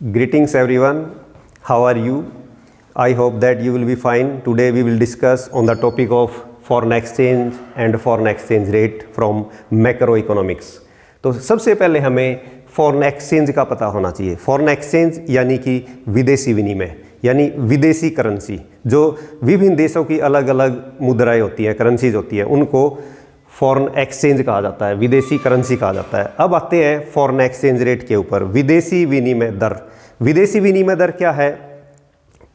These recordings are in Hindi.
Greetings everyone, how are you? I hope that you will be fine. Today we will discuss on the topic of foreign exchange and foreign exchange rate from macroeconomics. तो सबसे पहले हमें फॉरेन एक्सचेंज का पता होना चाहिए। फॉरेन एक्सचेंज यानी कि विदेशी विनिमय यानी विदेशी करेंसी, जो विभिन्न देशों की अलग अलग मुद्राएं होती हैं, करेंसीज होती हैं, उनको फॉरेन एक्सचेंज कहा जाता है, विदेशी करेंसी कहा जाता है। अब आते हैं फॉरेन एक्सचेंज रेट के ऊपर। विदेशी विनिमय दर, विदेशी विनिमय दर क्या है,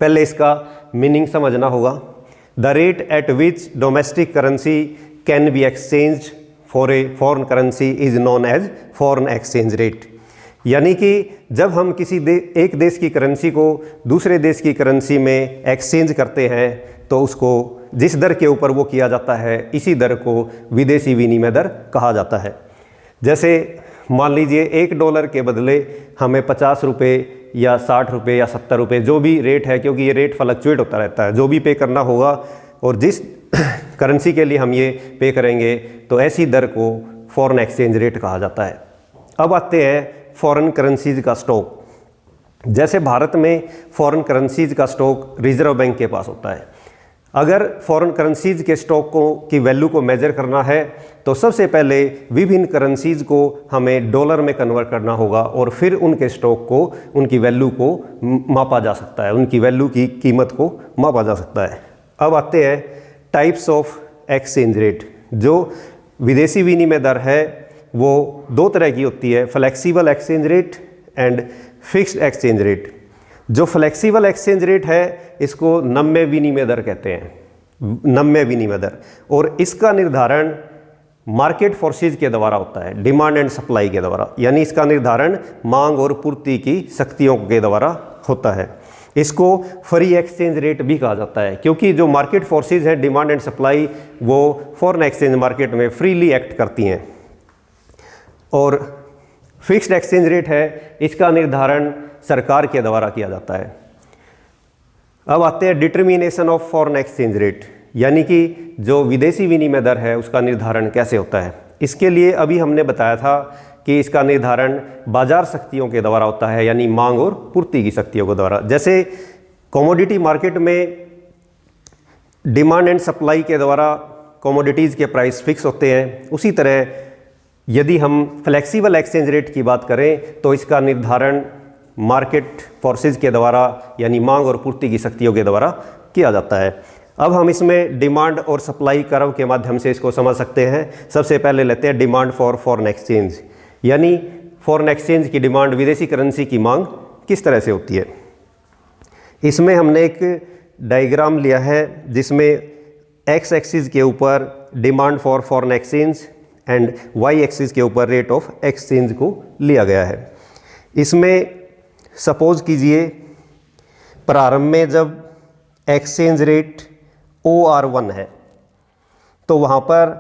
पहले इसका मीनिंग समझना होगा। The rate at which domestic currency can be exchange for a foreign currency is known as foreign exchange rate. यानी कि जब हम किसी एक देश की करेंसी को दूसरे देश की करेंसी में एक्सचेंज करते हैं तो उसको जिस दर के ऊपर वो किया जाता है, इसी दर को विदेशी विनिमय दर कहा जाता है। जैसे मान लीजिए $1 के बदले हमें 50 रुपये या 60 रुपये या 70 रुपये, जो भी रेट है, क्योंकि ये रेट फ्लक्चुएट होता रहता है, जो भी पे करना होगा और जिस करेंसी के लिए हम ये पे करेंगे तो ऐसी दर को फॉरेन एक्सचेंज रेट कहा जाता है। अब आते हैं फॉरेन करेंसीज का स्टॉक। जैसे भारत में फॉरेन करेंसीज का स्टॉक रिजर्व बैंक के पास होता है। अगर फॉरेन करेंसीज के स्टॉक की वैल्यू को मेजर करना है तो सबसे पहले विभिन्न करेंसीज को हमें डॉलर में कन्वर्ट करना होगा और फिर उनके स्टॉक को, उनकी वैल्यू को मापा जा सकता है, उनकी वैल्यू की कीमत को मापा जा सकता है। अब आते हैं टाइप्स ऑफ एक्सचेंज रेट। जो विदेशी विनिमय दर है वो दो तरह की होती है, flexible exchange rate and fixed exchange rate. जो फ्लेक्सिबल एक्सचेंज रेट है इसको नम्य विनिमय दर कहते हैं, नम्य विनिमय दर, और इसका निर्धारण मार्केट फोर्सेज के द्वारा होता है, डिमांड एंड सप्लाई के द्वारा। यानी इसका निर्धारण मांग और पूर्ति की शक्तियों के द्वारा होता है। इसको फ्री एक्सचेंज रेट भी कहा जाता है, क्योंकि जो मार्केट फोर्सेज है, डिमांड एंड सप्लाई, वो फॉरेन एक्सचेंज मार्केट में फ्रीली एक्ट करती हैं। और फिक्स्ड एक्सचेंज रेट है, इसका निर्धारण सरकार के द्वारा किया जाता है। अब आते हैं determination of foreign exchange rate, यानी कि जो विदेशी विनिमय दर है उसका निर्धारण कैसे होता है। इसके लिए अभी हमने बताया था कि इसका निर्धारण बाजार शक्तियों के द्वारा होता है, यानी मांग और पूर्ति की शक्तियों के द्वारा। जैसे कमोडिटी मार्केट में डिमांड एंड सप्लाई के द्वारा कमोडिटीज़ के प्राइस फिक्स होते हैं, उसी तरह यदि हम फ्लेक्सिबल एक्सचेंज रेट की बात करें तो इसका निर्धारण मार्केट फोर्सेज के द्वारा, यानी मांग और पूर्ति की शक्तियों के द्वारा किया जाता है। अब हम इसमें डिमांड और सप्लाई कर्व के माध्यम से इसको समझ सकते हैं। सबसे पहले लेते हैं डिमांड फॉर फॉरेन एक्सचेंज, यानी फॉरेन एक्सचेंज की डिमांड, विदेशी करेंसी की मांग किस तरह से होती है। इसमें हमने एक डायग्राम लिया है जिसमें एक्स एक्सिस के ऊपर demand for foreign exchange and y axis के ऊपर रेट ऑफ एक्सचेंज को लिया गया है। इसमें सपोज कीजिए प्रारंभ में जब एक्सचेंज रेट OR1 है तो वहाँ पर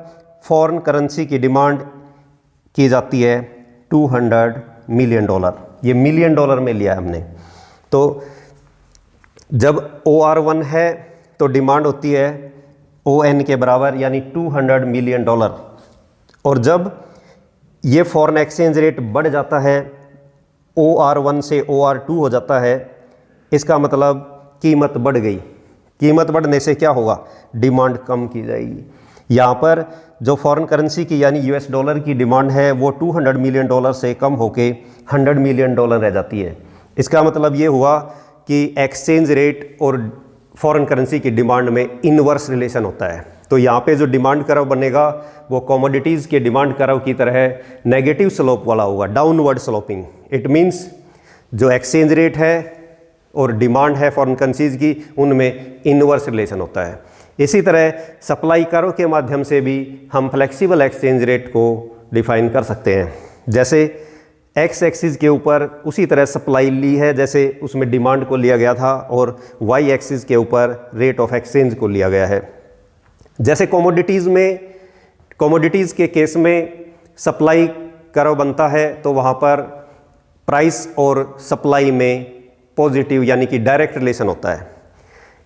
फॉरेन करेंसी की डिमांड की जाती है $200 मिलियन। ये मिलियन डॉलर में लिया है हमने। तो जब OR1 है तो डिमांड होती है ON के बराबर, यानी $200 मिलियन। और जब ये फॉरेन एक्सचेंज रेट बढ़ जाता है, OR1 से OR2 हो जाता है, इसका मतलब कीमत बढ़ गई। कीमत बढ़ने से क्या होगा, डिमांड कम की जाएगी। यहाँ पर जो फॉरेन करेंसी की यानी US डॉलर की डिमांड है वो $200 मिलियन से कम होके $100 मिलियन रह जाती है। इसका मतलब ये हुआ कि एक्सचेंज रेट और फॉरेन करेंसी की डिमांड में इनवर्स रिलेशन होता है। तो यहाँ पे जो डिमांड कर्व बनेगा वो कमोडिटीज़ के डिमांड कर्व की तरह नेगेटिव स्लोप वाला होगा, डाउनवर्ड स्लोपिंग। इट मीन्स जो एक्सचेंज रेट है और डिमांड है फॉरेन करेंसीज की, उनमें इनवर्स रिलेशन होता है। इसी तरह सप्लाई कर्व के माध्यम से भी हम फ्लेक्सिबल एक्सचेंज रेट को डिफाइन कर सकते हैं। जैसे एक्स एक्सिस के ऊपर उसी तरह सप्लाई ली है जैसे उसमें डिमांड को लिया गया था, और वाई एक्सिस के ऊपर रेट ऑफ एक्सचेंज को लिया गया है। जैसे कमोडिटीज़ में, कमोडिटीज़ के केस में सप्लाई कर्व बनता है तो वहाँ पर प्राइस और सप्लाई में पॉजिटिव यानी कि डायरेक्ट रिलेशन होता है।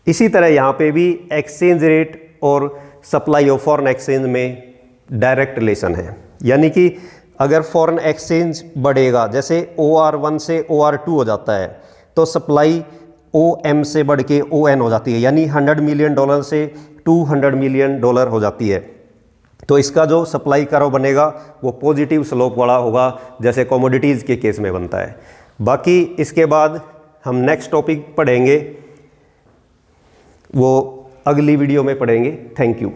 इसी तरह यहाँ पे भी एक्सचेंज रेट और सप्लाई ऑफ फॉरेन एक्सचेंज में डायरेक्ट रिलेशन है, यानी कि अगर फॉरेन एक्सचेंज बढ़ेगा, जैसे OR1 से OR2 हो जाता है, तो सप्लाई OM से बढ़ के ON हो जाती है, यानी $100 मिलियन से $200 मिलियन हो जाती है। तो इसका जो सप्लाई कर्व बनेगा वो पॉजिटिव स्लोप वाला होगा, जैसे कमोडिटीज़ के केस में बनता है। बाकी इसके बाद हम नेक्स्ट टॉपिक पढ़ेंगे, वो अगली वीडियो में पढ़ेंगे। Thank you.